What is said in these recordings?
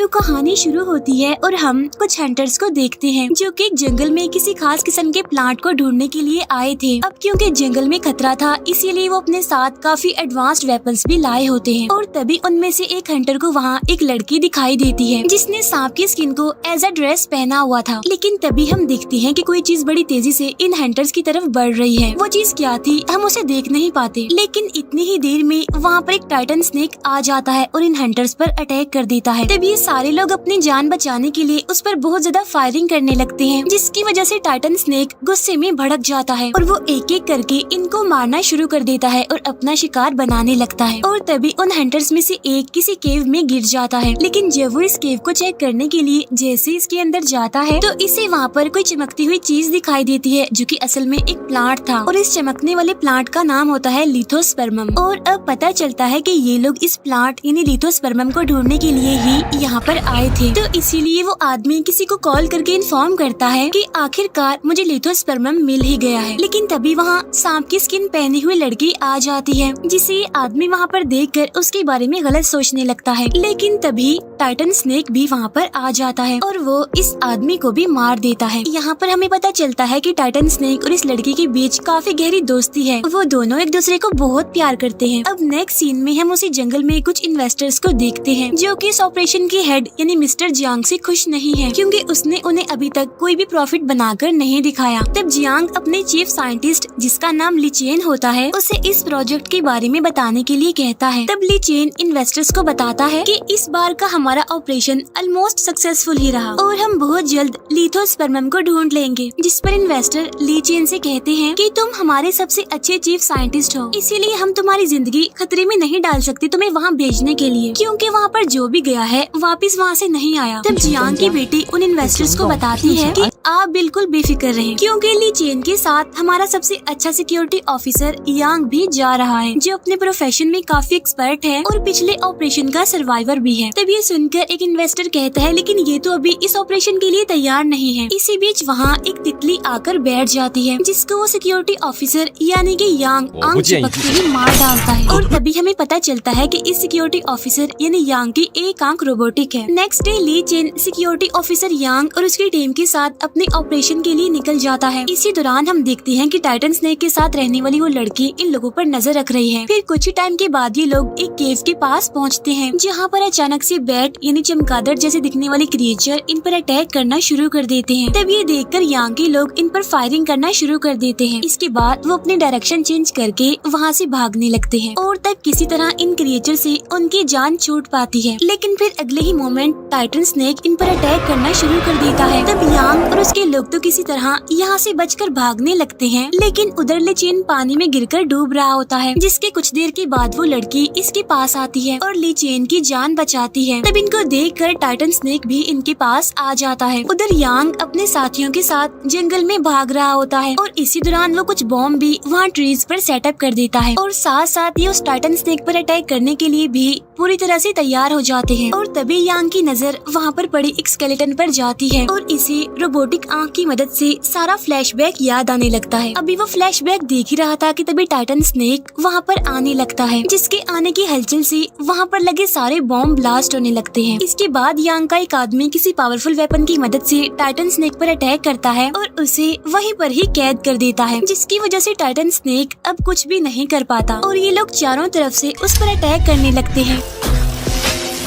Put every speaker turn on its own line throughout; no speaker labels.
तो कहानी शुरू होती है और हम कुछ हंटर्स को देखते हैं जो कि एक जंगल में किसी खास किस्म के प्लांट को ढूंढने के लिए आए थे। अब क्योंकि जंगल में खतरा था इसीलिए वो अपने साथ काफी एडवांस्ड वेपन्स भी लाए होते हैं। और तभी उनमें से एक हंटर को वहाँ एक लड़की दिखाई देती है जिसने सांप की स्किन को एज अ ड्रेस पहना हुआ था। लेकिन तभी हम देखते हैं कि कोई चीज बड़ी तेजी से इन हंटर्स की तरफ बढ़ रही है। वो चीज क्या थी हम उसे देख नहीं पाते, लेकिन इतनी ही देर में वहाँ पर एक टाइटन स्नेक आ जाता है और इन हंटर्स पर अटैक कर देता है। तभी ये सारे लोग अपनी जान बचाने के लिए उस पर बहुत ज्यादा फायरिंग करने लगते हैं, जिसकी वजह से टाइटन स्नेक गुस्से में भड़क जाता है और वो एक एक करके इनको मारना शुरू कर देता है और अपना शिकार बनाने लगता है। और तभी उन हंटर्स में से एक किसी केव में गिर जाता है। लेकिन जब वो इस केव को चेक करने के लिए जैसे इसके अंदर जाता है तो इसे वहाँ पर कोई चमकती हुई चीज दिखाई देती है जो कि असल में एक प्लांट था। और इस चमकने वाले प्लांट का नाम होता है लिथोस्पर्मम। और अब पता चलता है कि ये लोग इस प्लांट यानी लिथोस्पर्मम को ढूंढने के लिए ही यहाँ पर आए थे। तो इसीलिए वो आदमी किसी को कॉल करके इन्फॉर्म करता है कि आखिरकार मुझे लिथोस्पर्मम मिल ही गया है। लेकिन तभी वहाँ सांप की स्किन पहनी हुई लड़की आ जाती है जिसे ये आदमी वहाँ पर देखकर उसके बारे में गलत सोचने लगता है। लेकिन तभी टाइटन स्नेक भी वहाँ पर आ जाता है और वो इस आदमी को भी मार देता है। यहाँ पर हमें पता चलता है कि टाइटन स्नेक और इस लड़की के बीच काफी गहरी दोस्ती है। वो दोनों एक दूसरे को बहुत प्यार करते हैं। अब नेक्स्ट सीन में हम उसी जंगल में कुछ इन्वेस्टर्स को देखते हैं जो कि इस ऑपरेशन के हेड यानी मिस्टर जियांग से खुश नहीं है क्योंकि उसने उन्हें अभी तक कोई भी प्रॉफिट बनाकर नहीं दिखाया। तब जियांग अपने चीफ साइंटिस्ट जिसका नाम ली चेन होता है उसे इस प्रोजेक्ट के बारे में बताने के लिए कहता है। तब ली चेन इन्वेस्टर्स को बताता है कि इस बार का हमारा ऑपरेशन ऑलमोस्ट सक्सेसफुल ही रहा और हम बहुत जल्द लिथोस्पर्मम को ढूंढ लेंगे। जिस पर इन्वेस्टर ली चेन से कहते हैं कि तुम हमारे सबसे अच्छे चीफ साइंटिस्ट हो, इसीलिए हम तुम्हारी जिंदगी खतरे में नहीं डाल सकते तुम्हें वहाँ भेजने के लिए, क्योंकि वहाँ पर जो भी गया है वापस वहाँ से नहीं आया। तब जियांग की बेटी उन इन्वेस्टर्स को बताती है कि आप बिल्कुल बेफिक्र रहें क्योंकि ली चेन के साथ हमारा सबसे अच्छा सिक्योरिटी ऑफिसर यांग भी जा रहा है जो अपने प्रोफेशन में काफी एक्सपर्ट है और पिछले ऑपरेशन का सर्वाइवर भी है। तब ये सुनकर एक इन्वेस्टर कहता है लेकिन ये तो अभी इस ऑपरेशन के लिए तैयार नहीं है। इसी बीच वहाँ एक तितली आकर बैठ जाती है जिसको वो सिक्योरिटी ऑफिसर यानी कि यांग आंख चिपकते ही मार डालता है। और तभी हमें पता चलता है कि इस सिक्योरिटी ऑफिसर यानी यांग की एक आंख रोबोटिक है। नेक्स्ट डे ली चेन सिक्योरिटी ऑफिसर यांग और उसकी टीम के साथ अपने ऑपरेशन के लिए निकल जाता है। इसी दौरान हम देखते हैं कि टाइटन स्नेक के साथ रहने वाली वो लड़की इन लोगों पर नजर रख रही है। फिर कुछ ही टाइम के बाद ये लोग एक केव के पास पहुँचते हैं जहाँ पर अचानक से बैट यानी चमगादड़ जैसे दिखने वाले क्रिएचर इन पर अटैक करना शुरू कर देते हैं। तब ये देखकर यांग के लोग इन पर फायरिंग करना शुरू कर देते हैं। इसके बाद वो अपनी डायरेक्शन चेंज करके वहाँ से भागने लगते हैं और तब किसी तरह इन क्रिएचर से उनकी जान छूट पाती है। लेकिन फिर अगले ही मोमेंट टाइटन स्नेक इन पर अटैक करना शुरू कर देता है। तब यांग और उसके लोग तो किसी तरह यहाँ से बचकर भागने लगते हैं, लेकिन उधर ले चेन पानी में गिरकर डूब रहा होता है जिसके कुछ देर के बाद वो लड़की इसके पास आती है और ली चेन की जान बचाती है। तब इनको देखकर टाइटन स्नेक भी इनके पास आ जाता है। उधर यांग अपने साथियों के साथ जंगल में भाग रहा होता है और इसी दौरान वो कुछ बॉम्ब भी वहाँ ट्रीज पर सेटअप कर देता है और साथ साथ ये उस टाइटन स्नेक पर अटैक करने के लिए भी पूरी तरह से तैयार हो जाते हैं। और तभी यांग की नजर वहाँ पर पड़ी एक स्केलेटन पर जाती है और इसे रोबोटिक आंख की मदद से सारा फ्लैशबैक याद आने लगता है। अभी वो फ्लैशबैक देख ही रहा था कि तभी टाइटन स्नेक वहाँ पर आने लगता है जिसके आने की हलचल से वहाँ पर लगे सारे बॉम्ब ब्लास्ट होने लगते हैं। इसके बाद यांग का एक आदमी किसी पावरफुल वेपन की मदद से टाइटन स्नेक पर अटैक करता है और उसे वहीं पर ही कैद कर देता है, जिसकी वजह से टाइटन स्नेक अब कुछ भी नहीं कर पाता और ये लोग चारों तरफ से उस पर अटैक करने लगते हैं।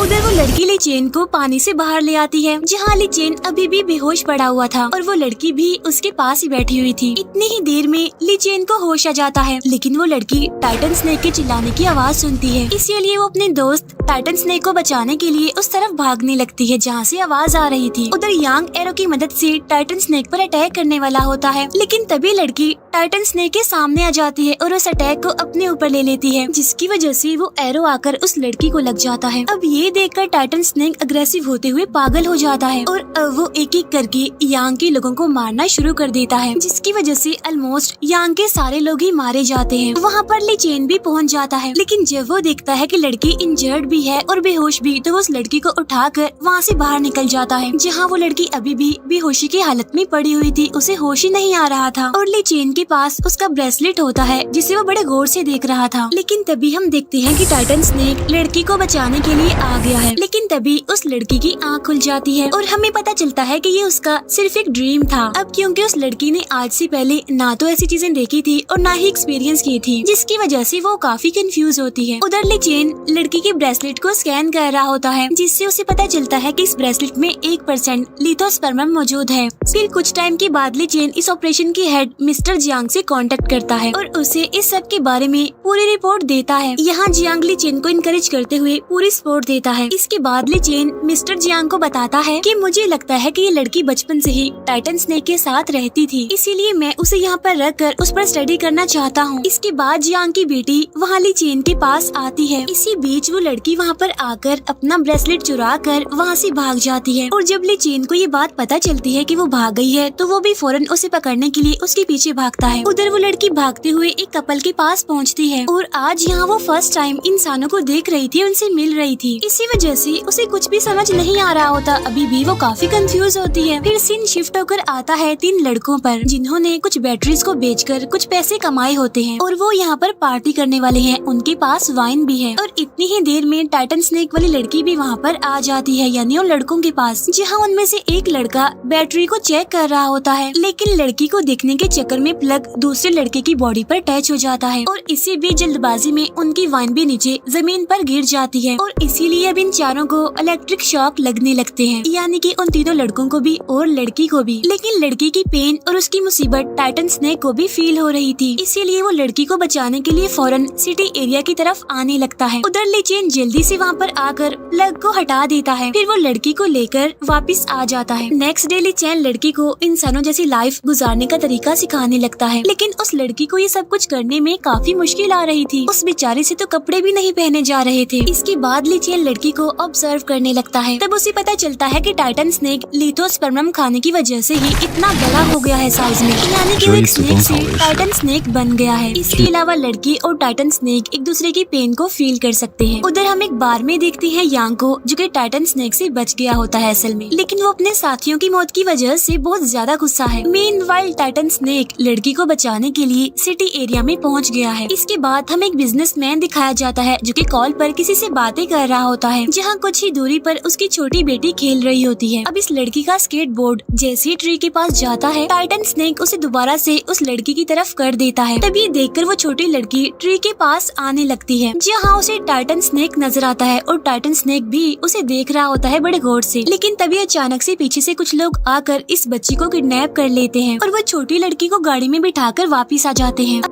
उधर वो लड़की ली चेन को पानी से बाहर ले आती है जहाँ ली चेन अभी भी बेहोश पड़ा हुआ था और वो लड़की भी उसके पास ही बैठी हुई थी। इतनी ही देर में ली चेन को होश आ जाता है, लेकिन वो लड़की टाइटन स्नेक के चिल्लाने की आवाज सुनती है। इसीलिए वो अपने दोस्त टाइटन स्नेक को बचाने के लिए उस तरफ भागने लगती है जहाँ से आवाज आ रही थी। उधर यांग एरो की मदद से टाइटन स्नेक पर अटैक करने वाला होता है, लेकिन तभी लड़की टाइटन स्नेक के सामने आ जाती है और उस अटैक को अपने ऊपर ले लेती है, जिसकी वजह से वो एरो आकर उस लड़की को लग जाता है। अब ये देखकर टाइटन स्नेक अग्रेसिव होते हुए पागल हो जाता है और अब वो एक एक करके यांग के लोगों को मारना शुरू कर देता है, जिसकी वजह से ऑलमोस्ट यांग के सारे लोग ही मारे जाते हैं। वहाँ पर ली चेन भी पहुँच जाता है, लेकिन जब वो देखता है कि लड़की इंजर्ड भी है और बेहोश भी, तो वो उस लड़की को उठाकर वहाँ से बाहर निकल जाता है जहाँ वो लड़की अभी भी बेहोशी की हालत में पड़ी हुई थी, उसे होश ही नहीं आ रहा था। और ली चेन के पास उसका ब्रेसलेट होता है जिसे वो बड़े गौर से देख रहा था। लेकिन तभी हम देखते हैं कि टाइटन स्नेक लड़की को बचाने के लिए आ आ गया है। लेकिन तभी उस लड़की की आँख खुल जाती है और हमें पता चलता है कि ये उसका सिर्फ एक ड्रीम था। अब क्योंकि उस लड़की ने आज से पहले ना तो ऐसी चीजें देखी थी और ना ही एक्सपीरियंस की थी, जिसकी वजह से वो काफी कंफ्यूज होती है। उधर ली चेन लड़की के ब्रेसलेट को स्कैन कर रहा होता है, जिससे उसे पता चलता है कि इस ब्रेसलेट में 1% लिथोस्पर्मम मौजूद है। फिर कुछ टाइम के बाद ली चेन इस ऑपरेशन के हेड मिस्टर जियांग से कांटेक्ट करता है और उसे इस सब के बारे में पूरी रिपोर्ट देता है। यहाँ जियांग ली चेन को इनकरेज करते हुए पूरी सपोर्ट देता है। इसके बाद ली चेन मिस्टर जियांग को बताता है कि मुझे लगता है कि ये लड़की बचपन से ही टाइटन स्नेक के साथ रहती थी, इसीलिए मैं उसे यहाँ पर रख कर उस पर स्टडी करना चाहता हूँ। इसके बाद जियांग की बेटी वहाँ ली चेन के पास आती है। इसी बीच वो लड़की वहाँ पर आकर अपना ब्रेसलेट चुरा कर वहाँ से भाग जाती है और जब ली चेन को ये बात पता चलती है कि वो भाग गई है तो वो भी फौरन उसे पकड़ने के लिए उसके पीछे भागता है। उधर वो लड़की भागते हुए एक कपल के पास पहुँचती है और आज यहाँ वो फर्स्ट टाइम इंसानों को देख रही थी, उनसे मिल रही थी। इसी वजह से उसे कुछ भी समझ नहीं आ रहा होता। अभी भी वो काफी कंफ्यूज होती है। फिर सीन शिफ्ट होकर आता है 3 लड़कों पर, जिन्होंने कुछ बैटरीज को बेचकर कुछ पैसे कमाए होते हैं और वो यहाँ पर पार्टी करने वाले हैं। उनके पास वाइन भी है और इतनी ही देर में टाइटन स्नेक वाली लड़की भी वहाँ पर आ जाती है, यानी उन लड़कों के पास, जहाँ उनमें से एक लड़का बैटरी को चेक कर रहा होता है। लेकिन लड़की को देखने के चक्कर में प्लग दूसरे लड़के की बॉडी पर टच हो जाता है और इसी भी जल्दबाजी में उनकी वाइन भी नीचे जमीन पर गिर जाती है और इसीलिए अब इन चारों को इलेक्ट्रिक शॉक लगने लगते हैं, यानी कि उन तीनों लड़कों को भी और लड़की को भी। लेकिन लड़की की पेन और उसकी मुसीबत टाइटन स्नेक को भी फील हो रही थी, इसीलिए वो लड़की को बचाने के लिए फौरन सिटी एरिया की तरफ आने लगता है। उधर ली चेन जल्दी से वहाँ पर आकर प्लग को हटा देता है, फिर वो लड़की को लेकर वापस आ जाता है। नेक्स्ट डे ली चेन लड़की को इंसानों जैसी लाइफ गुजारने का तरीका सिखाने लगता है, लेकिन उस लड़की को ये सब कुछ करने में काफी मुश्किल आ रही थी। उस बेचारी से तो कपड़े भी नहीं पहने जा रहे थे। इसके बाद ली चेन लड़की को ऑब्जर्व करने लगता है। तब उसे पता चलता है कि टाइटन स्नेक लिथोस्पर्मम खाने की वजह से ही इतना बड़ा हो गया है साइज में, यानी कि वो एक स्नेक से टाइटन स्नेक बन गया है। इसके अलावा लड़की और टाइटन स्नेक एक दूसरे की पेन को फील कर सकते हैं। उधर हम एक बार में देखते हैं यांग को, जो कि टाइटन स्नेक से बच गया होता है असल में, लेकिन वो अपने साथियों की मौत की वजह से बहुत ज्यादा गुस्सा है। मीनवाइल टाइटन स्नेक लड़की को बचाने के लिए सिटी एरिया में पहुंच गया है। इसके बाद हमें एक बिजनेसमैन दिखाया जाता है, जो कि कॉल पर किसी से बातें कर रहा होता है, जहाँ कुछ ही दूरी पर उसकी छोटी बेटी खेल रही होती है। अब इस लड़की का स्केटबोर्ड जैसे ही ट्री के पास जाता है, टाइटन स्नेक उसे दोबारा से उस लड़की की तरफ कर देता है। तभी देखकर वो छोटी लड़की ट्री के पास आने लगती है, जहाँ उसे टाइटन स्नेक नजर आता है और टाइटन स्नेक भी उसे देख रहा होता है बड़े गौर से। लेकिन तभी अचानक से पीछे से कुछ लोग आकर इस बच्ची को किडनैप कर लेते हैं और वो छोटी लड़की को गाड़ी में बिठाकर वापिस आ जाते हैं।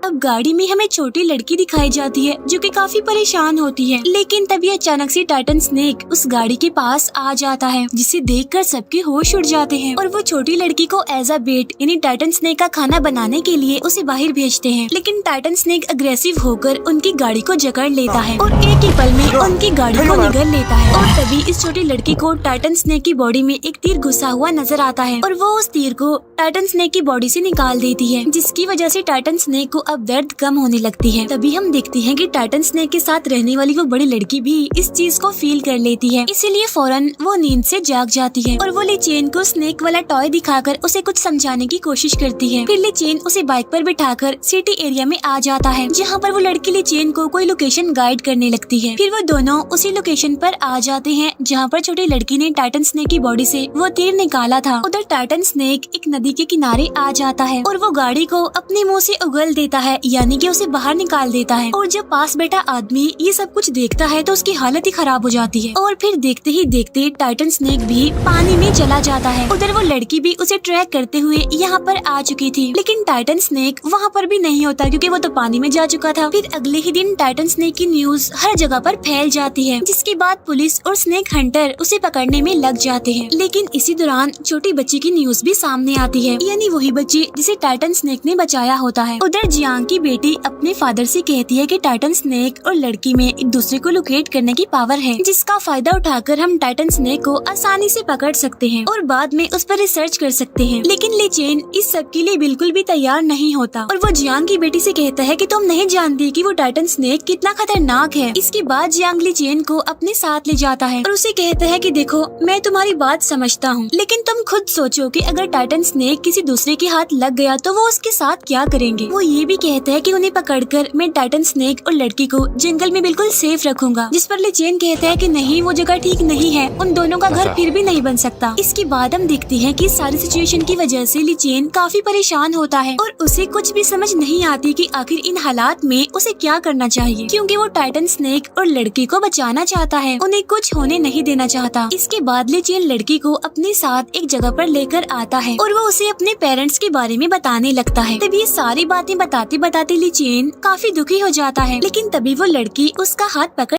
अब गाड़ी में हमें छोटी लड़की दिखाई जाती है, जो कि काफी परेशान होती है। लेकिन तभी अचानक से टाइटन स्नेक उस गाड़ी के पास आ जाता है, जिसे देखकर सबके होश उड़ जाते हैं और वो छोटी लड़की को एज अ बेट यानी टाइटन स्नेक का खाना बनाने के लिए उसे बाहर भेजते हैं। लेकिन टाइटन स्नेक अग्रेसिव होकर उनकी गाड़ी को जकड़ लेता है और एक ही पल में उनकी गाड़ी को निगल लेता है। और तभी इस छोटी लड़की को टाइटन स्नेक की बॉडी में एक तीर घुसा हुआ नजर आता है और वो उस तीर को टाइटन स्नेक की बॉडी से निकाल देती है, जिसकी वजह से टाइटन स्नेक को अब दर्द कम होने लगती है। तभी हम देखते हैं कि टाइटन स्नेक के साथ रहने वाली वो बड़ी लड़की भी इस चीज को फील कर लेती है, इसीलिए फौरन वो नींद से जाग जाती है और वो ली चेन को स्नेक वाला टॉय दिखाकर उसे कुछ समझाने की कोशिश करती है। फिर ली चेन उसे बाइक पर बिठाकर सिटी एरिया में आ जाता है, जहाँ पर वो लड़की ली चेन को कोई लोकेशन गाइड करने लगती है। फिर वो दोनों उसी लोकेशन पर आ जाते हैं, जहाँ पर छोटी लड़की ने टाइटन स्नेक की बॉडी से वो तीर निकाला था। उधर टाइटन स्नेक एक नदी के किनारे आ जाता है और वो गाड़ी को अपने मुंह से उगल देता है, यानी कि उसे बाहर निकाल देता है। और जब पास बैठा आदमी ये सब कुछ देखता है तो उसकी हालत ही खराब हो जाती है और फिर देखते ही देखते टाइटन स्नेक भी पानी में चला जाता है। उधर वो लड़की भी उसे ट्रैक करते हुए यहाँ पर आ चुकी थी, लेकिन टाइटन स्नेक वहाँ पर भी नहीं होता, क्योंकि वो तो पानी में जा चुका था। फिर अगले ही दिन टाइटन स्नेक की न्यूज हर जगह पर फैल जाती है, जिसके बाद पुलिस और स्नेक हंटर उसे पकड़ने में लग जाते हैं। लेकिन इसी दौरान छोटी बच्ची की न्यूज भी सामने आती है, यानी वही बच्ची जिसे टाइटन स्नेक ने बचाया होता है। उधर जियांग की बेटी अपने फादर से कहती है कि टाइटन स्नेक और लड़की में एक दूसरे को लोकेट करने की पावर है, जिसका फायदा उठाकर हम टाइटन स्नेक को आसानी से पकड़ सकते हैं और बाद में उस पर रिसर्च कर सकते हैं। लेकिन ली चेन इस सब के लिए बिल्कुल भी तैयार नहीं होता और वो जियांग की बेटी से कहता है कि तुम नहीं जानती कि वो टाइटन स्नेक कितना खतरनाक है। इसके बाद जियांग ली चेन को अपने साथ ले जाता है और उसे कहता है कि देखो, मैं तुम्हारी बात समझता हूँ, लेकिन तुम खुद सोचो कि अगर टाइटन स्नेक किसी दूसरे के हाथ लग गया तो वो उसके साथ क्या करेंगे। वो ये भी कहता है कि उन्हें पकड़कर मैं टाइटन स्नेक और लड़की को जंगल में बिल्कुल सेफ रखूंगा, जिस पर लिचेन कहता है कि नहीं, वो जगह ठीक नहीं है, उन दोनों का घर फिर भी नहीं बन सकता। इसके बाद हम देखते हैं कि सारी सिचुएशन की वजह से लिचेन काफी परेशान होता है और उसे कुछ भी समझ नहीं आती कि आखिर इन हालात में उसे क्या करना चाहिए, क्योंकि वो टाइटन स्नेक और लड़की को बचाना चाहता है, उन्हें कुछ होने नहीं देना चाहता। इसके बाद लिचेन लड़की को अपने साथ एक जगह पर लेकर आता है और वो उसे अपने पेरेंट्स के बारे में बताने लगता है। तभी ये सारी बातें बताते बताते लिचेन काफी दुखी हो जाता है, लेकिन तभी वो लड़की उसका हाथ पकड़